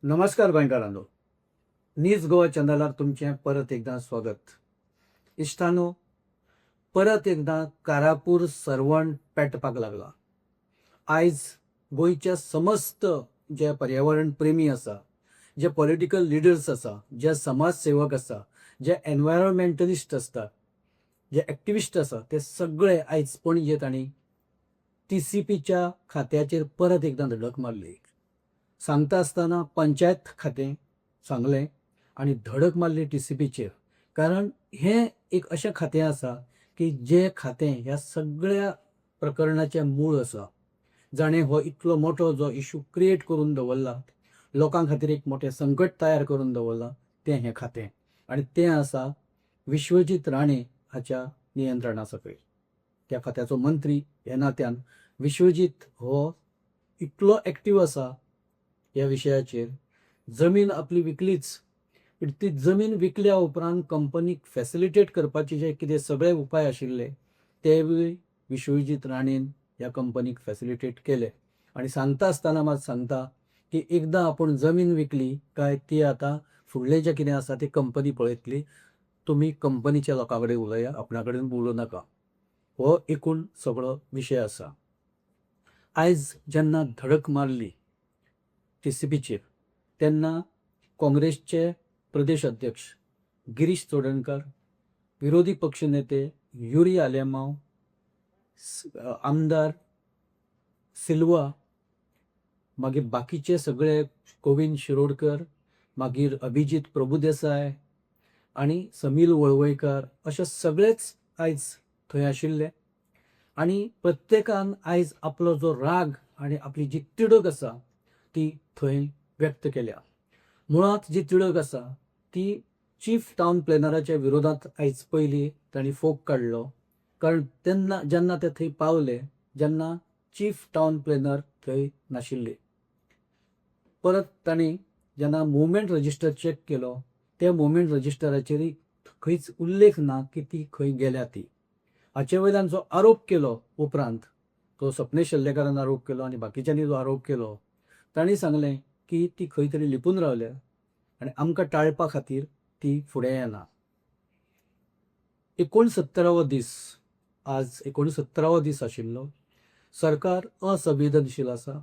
नमस्कार गोंयकारांनो. न्यूज गोवा चॅनलार तुमचें परत एकदा स्वागत. इश्टानो, परत एकदा कारापूर सरवण पेटपाक लागला. आयज गोंयच्या समस्त जे पर्यावरण प्रेमी आसा, जे पॉलिटिकल लिडर्स आसा, जे समाजसेवक आसा, जे एनवायरमेंटलिस्ट असतात, जे एक्टिविस्ट आसा, ते सगळे आयज पणजेंत आनी TCPच्या खात्याचेर परत एकदा धडक मारली. सांगता आसतना पंचायत खातें सांगलें आनी धडक मारली TCPचेर. कारण हें एक अशें खातें आसा की जें खातें ह्या सगळ्या प्रकरणाचें मूळ आसा. जाणें हो इतलो मोठो जो इश्यू क्रिएट करून दवरला, लोकां खातीर एक मोठें संकट तयार करून दवरलां, तें हें खातें. आनी तें आसा विश्वजीत राणे हाच्या नियंत्रणा सकयल. त्या खात्याचो मंत्री ह्या नात्यान विश्वजीत हो इतलो एक्टीव आसा ह्या विशयाचेर. जमीन आपली विकलीच, ती जमीन विकल्या उपरांत कंपनीक फॅसिलिटेट करपाचे जे कितें सगळे उपाय आशिल्ले तेवूय विश्वजीत राणेन ह्या कंपनीक फॅसिलिटेट केले. आनी सांगता आसतना मात सांगता की एकदां आपूण जमीन विकली काय ती आतां फुडलें जें कितें आसा ती कंपनी पळयतली. तुमी कंपनीच्या लोकां कडेन उलया, आपणा कडेन उलोवं नाका. हो एकूण सगळो विशय आसा. आयज जेन्ना धडक मारली TCPचेर तेन्ना काँग्रेसचे प्रदेश अध्यक्ष गिरीश चोडणकर, विरोधी पक्ष नेते युरी आलेमांव, आमदार सिल्वा, मागीर बाकीचे सगळे गोविंद शिरोडकर, मागीर अभिजीत प्रभुदेसाय आनी समील वळवयकार अशे सगळेच आयज थंय आशिल्ले. आनी प्रत्येकान आयज आपलो जो राग आनी आपली जी तिडक आसा ती थंय व्यक्त केल्या. मुळात जी तिडक आसा ती चीफ टावन प्लॅनराच्या विरोधांत आयज पयलीं तांणी फोग काडलो. कारण तेन्ना जेन्ना ते थंय पावले, जेन्ना चीफ टावन प्लॅनर थंय नाशिल्ले, परत तांणी जेन्ना मुवमेंट रजिस्टर चॅक केलो, त्या मुवमेंट रजिस्टराचेरय खंयच उल्लेख ना की ती खंय गेल्या ती. हाचे वयल्यान जो आरोप केलो उपरांत, तो सपनेश शेल्लेकारान आरोप केलो आनी बाकीच्यांनी जो आरोप केलो, तांणी सांगलें की ती खंय तरी लिपून रावल्या आनी आमकां टाळपा खातीर ती फुडें येना. 69वो दीस, आज 69वो दीस आशिल्लो. सरकार असंवेदनशील आसा.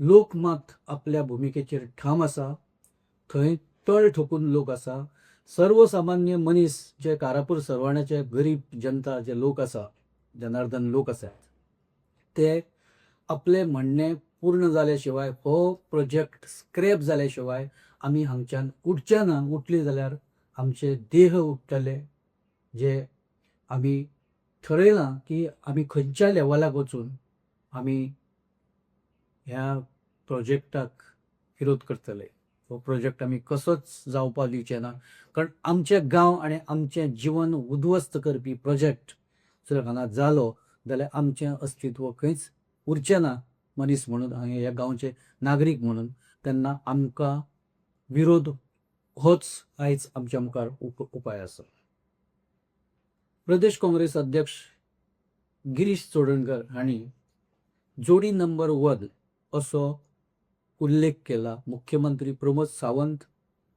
लोक मात आपल्या भुमिकेचेर ठाम आसा. थंय तळ ठोकून लोक आसा. सर्वसामान्य मनीस जे कारापूर सरवणाचे गरीब जनता जे लोक आसा, जनार्दन लोक आसात, ते आपले म्हणणें पूर्ण जाल्या शिवाय, हो प्रोजेक्ट स्क्रॅप जाल्या शिवाय आमी हांगच्यान उठचे ना. उठली जाल्यार आमचे देह उठतले. जे आमी ठरयलां की आमी खंयच्या लेवलाक वचून आमी ह्या प्रोजेक्टाक विरोध करतले. हो प्रोजेक्ट आमी कसोच जावपा दिवचे ना. कारण आमचे गांव आनी आमचें जीवन उद्ध्वस्त करपी प्रोजेक्ट जर हांगा जालो जाल्यार आमचें अस्तित्व खंयच उरचें ना मनीस म्हणून, हांगा ह्या गांवचे नागरीक म्हणून. तेन्ना आमकां विरोध होच आयज आमच्या मुखार उपाय आसा. प्रदेश काँग्रेस अध्यक्ष गिरीश चोडणकर हांणी जोडी नंबर 1 असो उल्लेख केला मुख्यमंत्री प्रमोद सावंत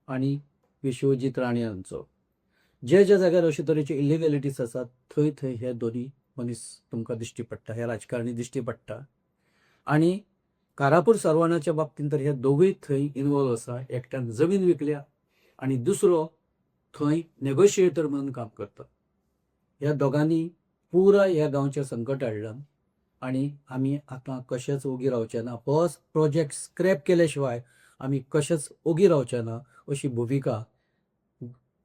आनी विश्वजीत राणे हांचो. जे जाग्यार अशे तरेचे इलिगॅलिटीज आसात थंय थंय हे दोनी मनीस तुमकां दिश्टी पडटा, हे राजकारणी दिश्टी पडटा. आनी कारापूर सरवणाच्या बाबतींत तर हे दोगूय थंय इनवॉल्व आसा. एकट्यान जमीन विकल्या आनी दुसरो थंय नेगोशिएटर म्हणून काम करता. ह्या दोगांनी पुराय ह्या गांवचें संकट हाडलां आनी आमी आतां कशेंच ओगी रावचे ना. हो प्रोजेक्ट स्क्रॅप केल्या शिवाय आमी कशेंच ओगी रावचे ना अशी भुमिका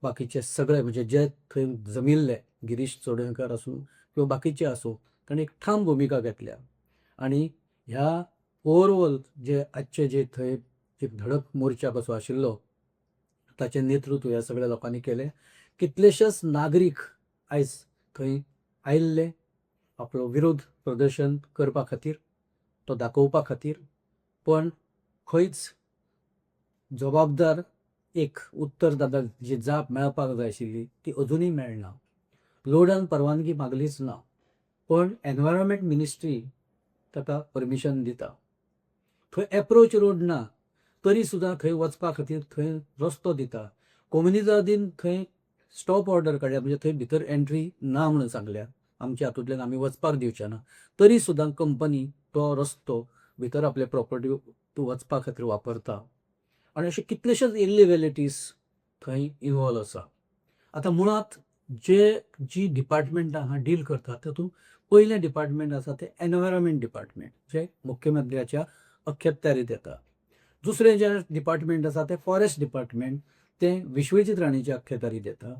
बाकीचे सगळे, म्हणजे जे थंय जमिल्ले, गिरीश चोडणकर आसूं किंवा बाकीचे आसूं, ताणें एक ठाम भुमिका घेतल्या. आनी ह्या ओवरऑल जे आजचे जे थंय एक धडक मोर्चा कसो आशिल्लो ताचें नेतृत्व ह्या सगळ्या लोकांनी केलें. कितलेशेच नागरीक आयज थंय आयिल्ले आपलो विरोध प्रदर्शन करपा खातीर, तो दाखोवपा खातीर. पण खंयच जबाबदार एक उत्तरदाता जी जाप मेळपाक जाय आशिल्ली ती अजुनूय मेळना. लोडान परवानगी मागलीच ना. पण एनवायरमेंट मिनिस्ट्री ताका परमिशन दिता. थंय एप्रोच रोड ना. तरी सुद्दां थंय वचपा खातीर थंय रस्तो दिता. कोम्युनिजादीन थंय स्टॉप ऑर्डर काडल्या, म्हणजे थंय भितर एंट्री ना म्हणून सांगल्या, आमच्या हातूंतल्यान आमी वचपाक दिवचे ना. तरी सुद्दां कंपनी तो रस्तो भितर आपले प्रॉपर्टी वचपा खातीर वापरता. आनी अशे कितलेशेच इलिगॅलिटीज थंय इन्वॉल्व आसा. आतां मुळात जी डिपार्टमेंटां हांगा डील करतात तातूंत पयलें डिपार्टमेंट आसा तें एनवायरमेंट डिपार्टमेंट, जे मुख्यमंत्र्याच्या अखत्यारीत येता. दुसरें जे डिपार्टमेंट आसा तें फॉरेस्ट डिपार्टमेंट, तें विश्वजीत राणेच्या अखत्यारीत येता.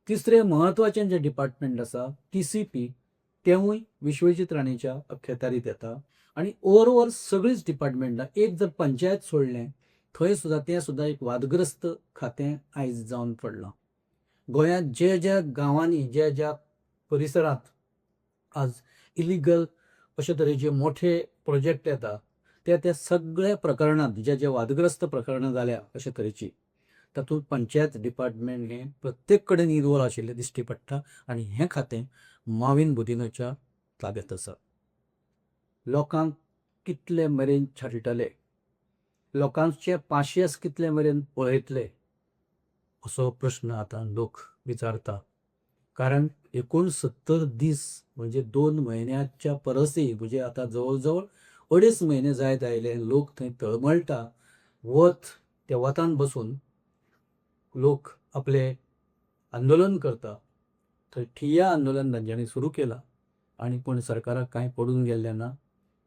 तिसरें म्हत्वाचें जे डिपार्टमेंट आसा TCP, तेंवूय विश्वजीत राणेच्या अखत्यारीत येता. आनी ओवरऑल सगळींच डिपार्टमेंटां, एक जर पंचायत सोडलें थंय सुद्दां तें सुद्दां एक वादग्रस्त खातें आयज जावन पडलां. गोंयांत ज्या गांवांनी, ज्या परिसरांत आज इलिगल अशे तरेचे मोठे प्रोजेक्ट येता, त्या सगळ्या प्रकरणांत जे वादग्रस्त प्रकरणां जाल्या अशे तरेची, तातूंत पंचायत डिपार्टमेंट हें प्रत्येक कडेन इन्वॉल्व आशिल्लें दिश्टी पडटा. आनी हें खातें माविन बुदिनाच्या ताब्यांत आसा. लोकांक कितले मेरेन छाटतले, लोकांचे पाशयेंस कितले मेरेन पळयतले, असो प्रश्न आतां लोक विचारता. कारण 69 दीस म्हणजे 2 म्हयन्याच्या परसय, म्हणजे आतां जवळ जवळ 2.5 म्हयने जायत आयले, लोक थंय तळमळटा. त्या वतान बसून लोक आपले आंदोलन करता. थंय ठिय्या आंदोलन तांच्यांनी सुरू केलां. आनी पूण सरकाराक कांय पडून गेल्लें ना.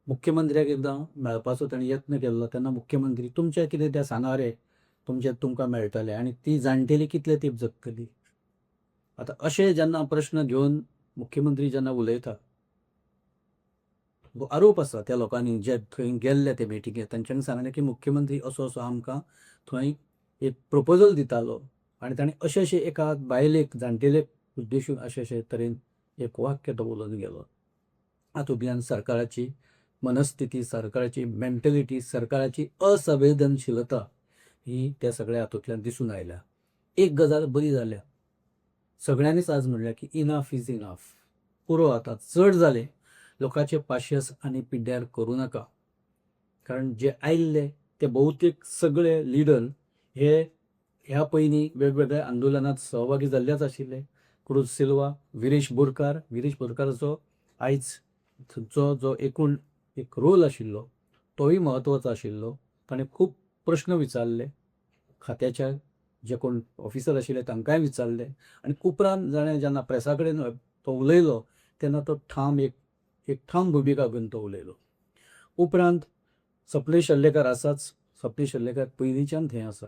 मुख्यमंत्र्याक एकदां मेळपाचो ताणें यत्न केल्लो, तेन्ना मुख्यमंत्री तुमचें कितें तें सांगा रे, तुमकां मेळटलें. आनी ती जाणटेली कितले तेंप जगतली. आतां अशे जेन्ना प्रश्न घेवन मुख्यमंत्री जेन्ना उलयता, आरोप आसा त्या लोकांनी जे थंय गेल्ले ते मिटिंगेक, तांच्यांनी सांगलें की मुख्यमंत्री असो आमकां थंय एक प्रपोजल दितालो, आनी ताणें अशे एका बायलेक, जाणटेलेक उद्देशून अशे तरेन एक वाक्य तो उलोवन गेलो. हातूंतल्यान सरकाराची मनस्थिती, सरकाराची मेंटलिटी, सरकाराची असंवेदनशीलता ही त्या सगळ्या हातूंतल्यान दिसून आयल्या. एक गजाल बरी जाल्या, सगळ्यांनीच आज म्हणलें की इनफ इज इनफ, पुरो आतां चड जालें. लोकांचे पाशयेंस आनी पिड्ड्यार करूं नाका. कारण जे आयिल्ले ते भोवतेक सगळे लिडर हे ह्या पयलीं वेगवेगळ्या आंदोलनांत सहभागी जाल्लेच आशिल्ले. क्रुज सिल्वा, विरेश बोरकाराचो आयज थंयचो जो एकूण एक रोल आशिल्लो तोय म्हत्वाचो आशिल्लो. ताणें खूब प्रश्न विचारले, खात्याच्या जे कोण ऑफिसर आशिल्ले तांकांय विचारले. आनी उपरांत जेन्ना प्रेसा कडेन तो उलयलो तेन्ना तो एक ठाम भुमिका घेवन तो उलयलो. उपरांत सपनेश शर्लेकार आसाच. सपनेश शर्लेकार पयलींच्यान थंय आसा,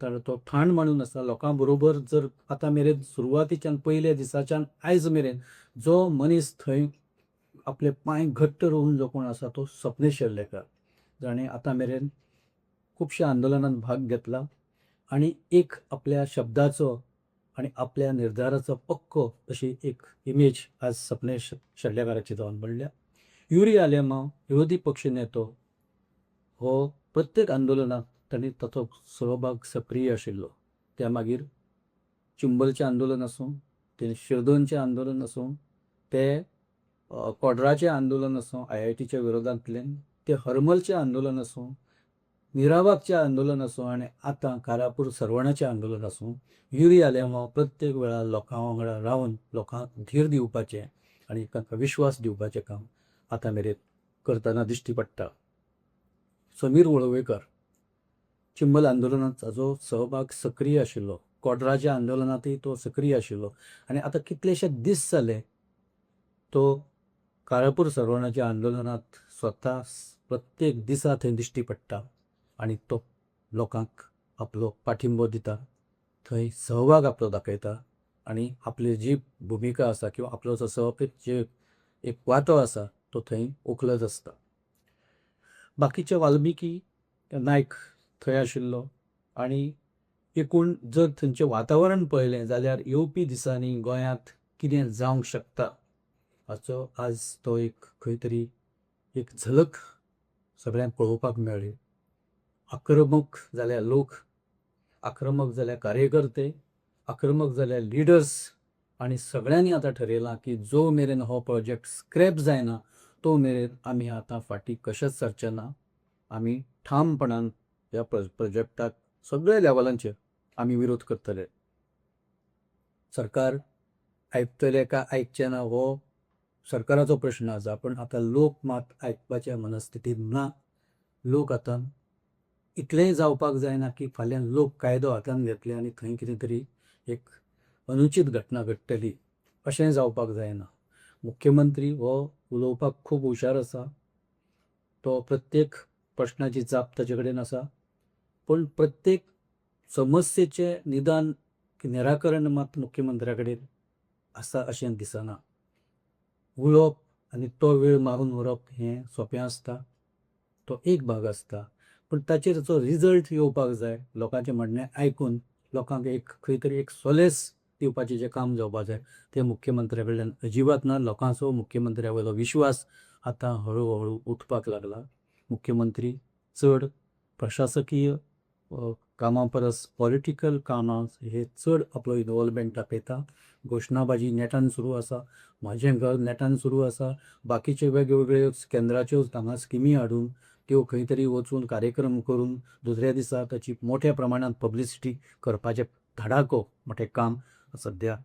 तर तो ठाण मांडून आसा. लोकां बरोबर जर आतां मेरेन सुरवातीच्यान, पयल्या दिसाच्यान आयज मेरेन जो मनीस थंय आपले पांय घट्ट रोवन जो कोण आसा तो सपनेश शर्लेकार, जाणें आतां मेरेन खुबश्या आंदोलनांत भाग घेतला. आनी एक आपल्या शब्दाचो आनी आपल्या निर्धाराचो पक्को अशी एक इमेज आज सपनेश शर्लेकाराची जावन पडल्या. युरी आलेमांव, विरोधी पक्ष नेतो, हो प्रत्येक आंदोलनात ताणें ताचो सहभाग सक्रीय आशिल्लो. त्या मागीर चिंबलचें आंदोलन आसूं, तें शिरदोनचें आंदोलन आसूं, तें कोड्राचें आंदोलन आसूं IITच्या विरोधांतलें, तें हरमलचें आंदोलन आसूं, मिराबागचें आंदोलन आसूं, आनी आतां कारापूर सरवणाचें आंदोलन आसूं, युरी आलेमांव प्रत्येक वेळार लोकां वांगडा रावन लोकांक धीर दिवपाचें आनी तांकां विश्वास दिवपाचें काम आतां मेरेन करतना दिश्टी पडटा. समीर वळवयकर चिंबल आंदोलनांत ताचो सहभाग सक्रीय आशिल्लो. कोड्राच्या आंदोलनांतय तो सक्रीय आशिल्लो. आनी आतां कितलेशे दीस जाले तो कारापूर सरवणाच्या आंदोलनांत स्वता प्रत्येक दिसा थंय दिश्टी पडटा. आनी तो लोकांक आपलो पाठिंबो दिता, थंय सहभाग आपलो दाखयता. आनी आपली जी भुमिका आसा किंवा आपलो जो जे एक वांटो आसा तो थंय उखलत आसता. बाकीचे वाल्मिकी नायक थंय आशिल्लो. आनी एकूण जर थंयचें वातावरण पळयलें जाल्यार येवपी दिसांनी गोंयांत कितें जावंक शकता हाचो आज तो एक खंय तरी एक झलक सगळ्यांक पळोवपाक मेळ्ळी. आक्रमक जाल्या लोक, आक्रमक जाल्या कार्यकर्ते, आक्रमक जाल्या लिडर्स, आनी सगळ्यांनी आतां ठरयलां की जो मेरेन हो प्रोजेक्ट स्क्रॅप जायना तो मेरेन आमी आतां फाटीं कशेंच सरचे ना. आमी ठामपणान ह्या प्रोजेक्टाक सगळ्या लेवलांचेर आमी विरोध करतले. सरकार आयकतले काय आयकचे ना हो सरकाराचो प्रश्न आसा, पण आतां लोक मात आयकपाच्या मनस्थितीन ना. लोक आतां इतलेंय जावपाक जायना की फाल्यां लोक कायदो हातांत घेतले आनी थंय कितें तरी एक अनुचित घटना घडटली, अशें जावपाक जायना. मुख्यमंत्री हो उलोवपाक खूब हुशार आसा. तो प्रत्येक प्रश्नाची जाप ताचे कडेन आसा, पण प्रत्येक समस्येचें निदान निराकरण मात मुख्यमंत्र्या कडेन आसा अशें दिसना. उलोवप आनी तो वेळ मारून व्हरप हें सोंपें आसता, तो एक भाग आसता, पण ताचेर जो रिजल्ट येवपाक जाय, लोकांचें म्हणणें आयकून लोकांक एक खंय तरी एक सोलेस दिवपाचें जें काम जावपाक जाय तें मुख्यमंत्र्या कडल्यान अजिबात ना. लोकांचो मुख्यमंत्र्या वयलो विश्वास आतां हळू हळू उठपाक लागला. मुख्यमंत्री चड प्रशासकीय कामां परस पॉलिटिकल कामां हे चड आपलो इनवॉल्वमेंट दाखयता. घोशणाबाजी नेटान सुरू आसा, म्हाजें घर नेटान सुरू आसा, बाकीचे वेगवेगळ्यो केंद्राच्यो हांगा स्किमी हाडून त्यो खंय तरी वचून कार्यक्रम करून दुसऱ्या दिसा ताची मोठ्या प्रमाणांत पब्लिसिटी करपाचें धडाको मोठें काम सद्या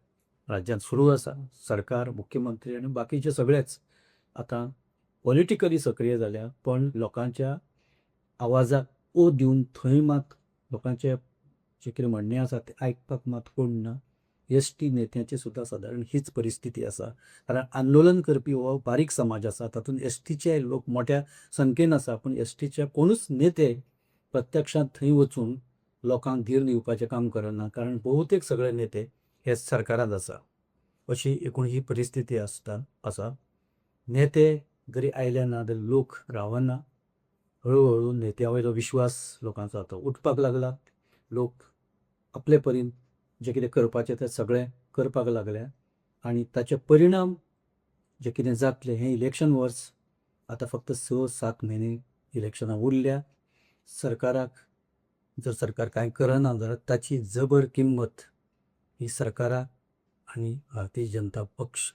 राज्यांत सुरू आसा. सरकार, मुख्यमंत्री आनी बाकीचे सगळेच आतां पॉलिटिकली सक्रीय जाल्या, पण लोकांच्या आवाजाक ओ दिवन थंय मात लोकांचें जें कितें म्हणणें आसा तें आयकपाक मात कोण ना. एस.टी. नेत्याची सुद्दां सादारण हीच परिस्थिती आसा, कारण आंदोलन करपी हो बारीक समाज आसा, तातूंत एस.टीचे लोक मोठ्या संख्येन आसा, पूण एस.टीचे कोणूच नेते प्रत्यक्षांत थंय वचून लोकांक धीर दिवपाचें काम करना, कारण बहुतेक सगळे नेते हे सरकारांत आसा. अशी एकूण ही परिस्थिती आसा. नेते जरी आयले ना जाल्यार लोक रावना. हळू नेत्या वयलो विश्वास लोकांचो आतां उठपाक लागला. लोक आपले परीन जें कितें करपाचें तें सगळें करपाक लागल्या, आनी ताचे परिणाम जे कितें जातले हें इलेक्शन वर्स आतां फक्त 6-7 म्हयने इलेक्शनां उरल्या. सरकाराक जर सरकार कांय करना जाल्यार ताची जबर किंमत ही सरकाराक आनी भारतीय जनता पक्ष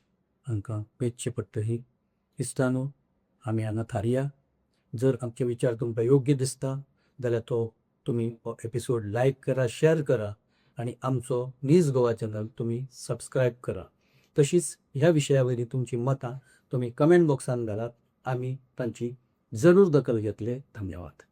हांकां वेचची पडटली. इश्टानो, आमी हांगा थारया. जर आमचे विचार तुमकां योग्य दिसता जाल्यार तो तुमी हो एपिसोड लायक करा, शेअर करा आनी आमचो न्यूज गोवा चॅनल तुमी सबस्क्रायब करा. तशीच ह्या विशया वयली तुमची मतां तुमी कमेंट बॉक्सान घालात. आमी तांची जरूर दखल घेतले. धन्यवाद.